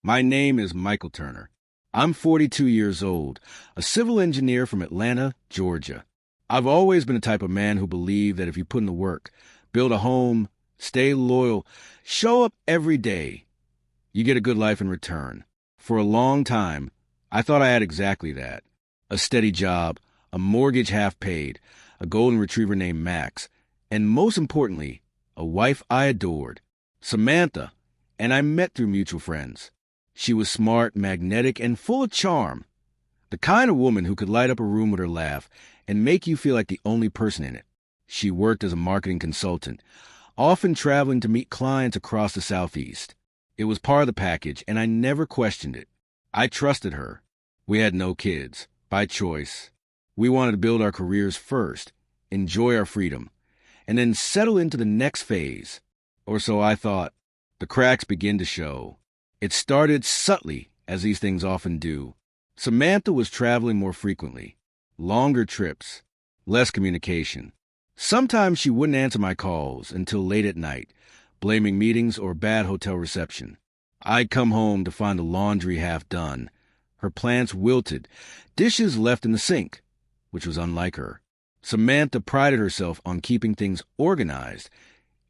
My name is Michael Turner. I'm 42 years old, a civil engineer from Atlanta, Georgia. I've always been the type of man who believed that if you put in the work, build a home, stay loyal, show up every day, you get a good life in return. For a long time, I thought I had exactly that. A steady job, a mortgage half paid, a golden retriever named Max, and most importantly, a wife I adored, Samantha, and I met through mutual friends. She was smart, magnetic, and full of charm. The kind of woman who could light up a room with her laugh and make you feel like the only person in it. She worked as a marketing consultant, often traveling to meet clients across the Southeast. It was part of the package, and I never questioned it. I trusted her. We had no kids, by choice. We wanted to build our careers first, enjoy our freedom, and then settle into the next phase. Or so I thought. The cracks began to show. It started subtly, as these things often do. Samantha was traveling more frequently. Longer trips. Less communication. Sometimes she wouldn't answer my calls until late at night, blaming meetings or bad hotel reception. I'd come home to find the laundry half done, her plants wilted, dishes left in the sink, which was unlike her. Samantha prided herself on keeping things organized,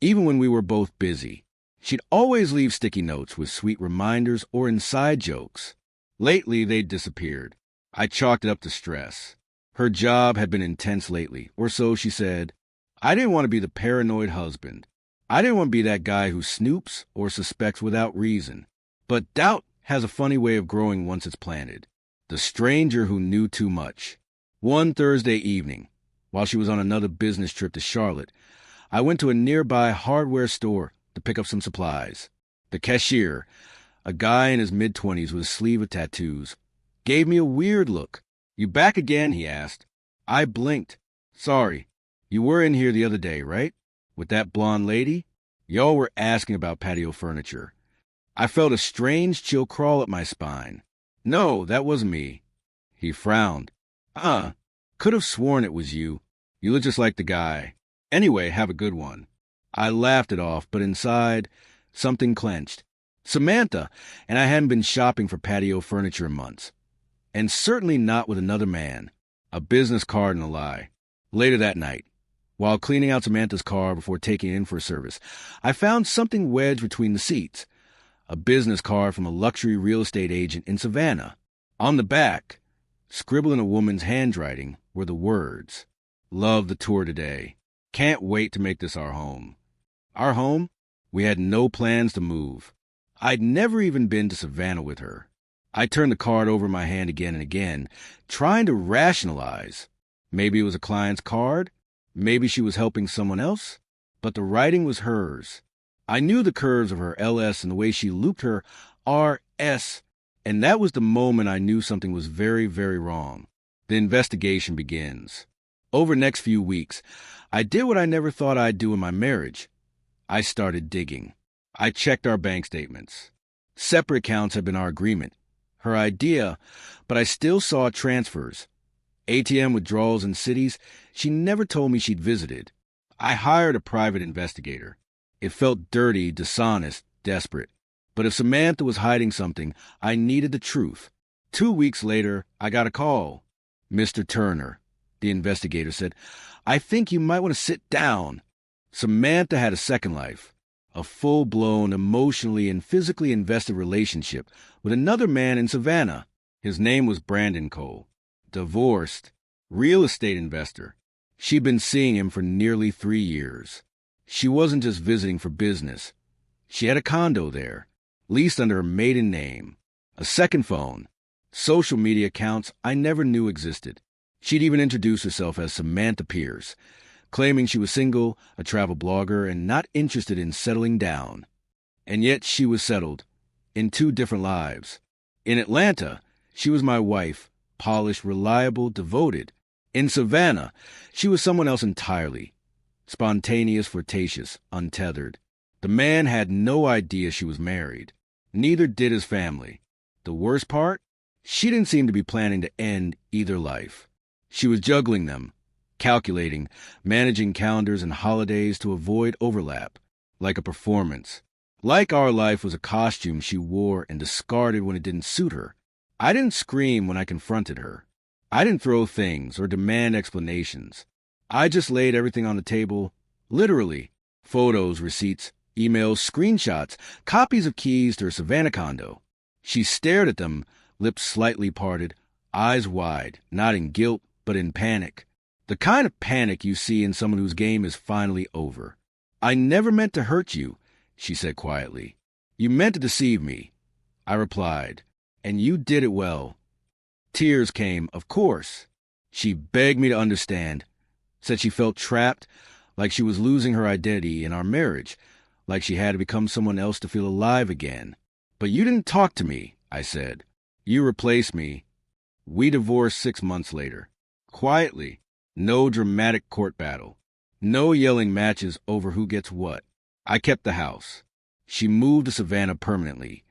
even when we were both busy. She'd always leave sticky notes with sweet reminders or inside jokes. Lately, they'd disappeared. I chalked it up to stress. Her job had been intense lately, or so she said. I didn't want to be the paranoid husband. I didn't want to be that guy who snoops or suspects without reason. But doubt has a funny way of growing once it's planted. The stranger who knew too much. One Thursday evening, while she was on another business trip to Charlotte, I went to a nearby hardware store to pick up some supplies. The cashier, a guy in his mid-20s with a sleeve of tattoos, gave me a weird look. "You back again?" he asked. I blinked. "Sorry. You were in here the other day, right? With that blonde lady? Y'all were asking about patio furniture." I felt a strange chill crawl up my spine. "No, that wasn't me." He frowned. Could have sworn it was you. You look just like the guy. Anyway, have a good one." I laughed it off, but inside, something clenched. Samantha and I hadn't been shopping for patio furniture in months. And certainly not with another man. A business card and a lie. Later that night, while cleaning out Samantha's car before taking it in for service, I found something wedged between the seats. A business card from a luxury real estate agent in Savannah. On the back, scribbled in a woman's handwriting, were the words, "Love the tour today. Can't wait to make this our home." Our home? We had no plans to move. I'd never even been to Savannah with her. I turned the card over in my hand again and again, trying to rationalize. Maybe it was a client's card. Maybe she was helping someone else. But the writing was hers. I knew the curves of her LS and the way she looped her RS, and that was the moment I knew something was very, very wrong. The investigation begins. Over the next few weeks, I did what I never thought I'd do in my marriage. I started digging. I checked our bank statements. Separate accounts had been our agreement. Her idea, but I still saw transfers. ATM withdrawals in cities she never told me she'd visited. I hired a private investigator. It felt dirty, dishonest, desperate. But if Samantha was hiding something, I needed the truth. 2 weeks later, I got a call. "Mr. Turner," the investigator said, "I think you might want to sit down." Samantha had a second life, a full-blown, emotionally and physically invested relationship with another man in Savannah. His name was Brandon Cole. Divorced, real estate investor. She'd been seeing him for nearly 3 years. She wasn't just visiting for business. She had a condo there, leased under her maiden name, a second phone, social media accounts I never knew existed. She'd even introduced herself as Samantha Pierce, claiming she was single, a travel blogger, and not interested in settling down. And yet she was settled, in 2 different lives. In Atlanta, she was my wife, polished, reliable, devoted. In Savannah, she was someone else entirely. Spontaneous, flirtatious, untethered. The man had no idea she was married. Neither did his family. The worst part? She didn't seem to be planning to end either life. She was juggling them, calculating, managing calendars and holidays to avoid overlap, like a performance, Like our life was a costume she wore and discarded when it didn't suit her. I didn't scream when I confronted her. I didn't throw things or demand explanations. I just laid everything on the table, literally. Photos, receipts, emails, screenshots, copies of keys to her Savannah condo. She stared at them, lips slightly parted, eyes wide, not in guilt, but in panic. The kind of panic you see in someone whose game is finally over. "I never meant to hurt you," she said quietly. "You meant to deceive me," I replied, "and you did it well." Tears came, of course. She begged me to understand, said she felt trapped, like she was losing her identity in our marriage, like she had to become someone else to feel alive again. "But you didn't talk to me," I said. "You replaced me." We divorced 6 months later. Quietly. No dramatic court battle. No yelling matches over who gets what. I kept the house. She moved to Savannah permanently,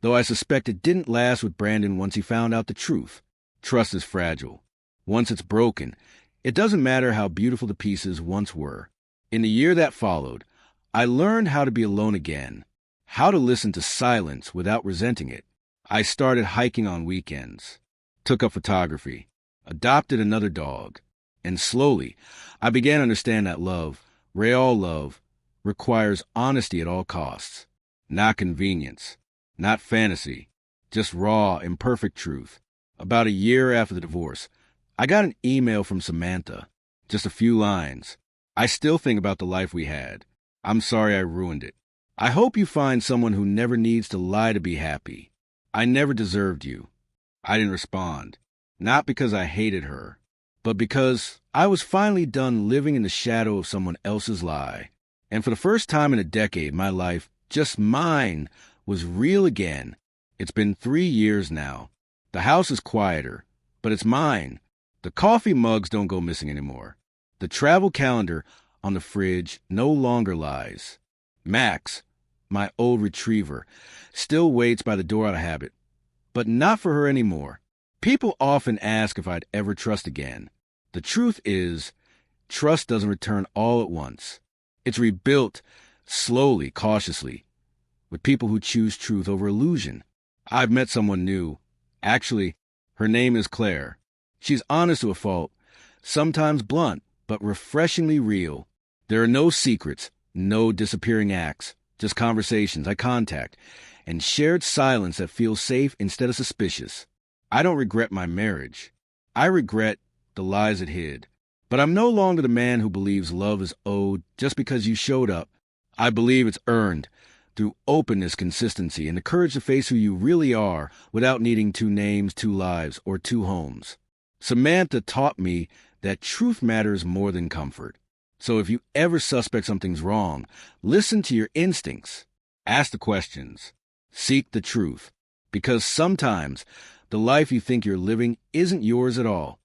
though I suspect it didn't last with Brandon once he found out the truth. Trust is fragile. Once it's broken, it doesn't matter how beautiful the pieces once were. In the year that followed, I learned how to be alone again, how to listen to silence without resenting it. I started hiking on weekends, took up photography, adopted another dog, and slowly, I began to understand that love, real love, requires honesty at all costs. Not convenience, not fantasy, just raw, imperfect truth. About a year after the divorce, I got an email from Samantha. Just a few lines. "I still think about the life we had. I'm sorry I ruined it. I hope you find someone who never needs to lie to be happy. I never deserved you." I didn't respond. Not because I hated her, but because I was finally done living in the shadow of someone else's lie. And for the first time in a decade, my life, just mine, was real again. It's been 3 years now. The house is quieter, but it's mine. The coffee mugs don't go missing anymore. The travel calendar on the fridge no longer lies. Max, my old retriever, still waits by the door out of habit, but not for her anymore. People often ask if I'd ever trust again. The truth is, trust doesn't return all at once. It's rebuilt slowly, cautiously, with people who choose truth over illusion. I've met someone new. Actually, her name is Claire. She's honest to a fault, sometimes blunt, but refreshingly real. There are no secrets, no disappearing acts, just conversations, eye contact, and shared silence that feels safe instead of suspicious. I don't regret my marriage. I regret the lies it hid. But I'm no longer the man who believes love is owed just because you showed up. I believe it's earned through openness, consistency, and the courage to face who you really are without needing 2 names, 2 lives, or 2 homes. Samantha taught me that truth matters more than comfort. So if you ever suspect something's wrong, listen to your instincts. Ask the questions. Seek the truth. Because sometimes the life you think you're living isn't yours at all.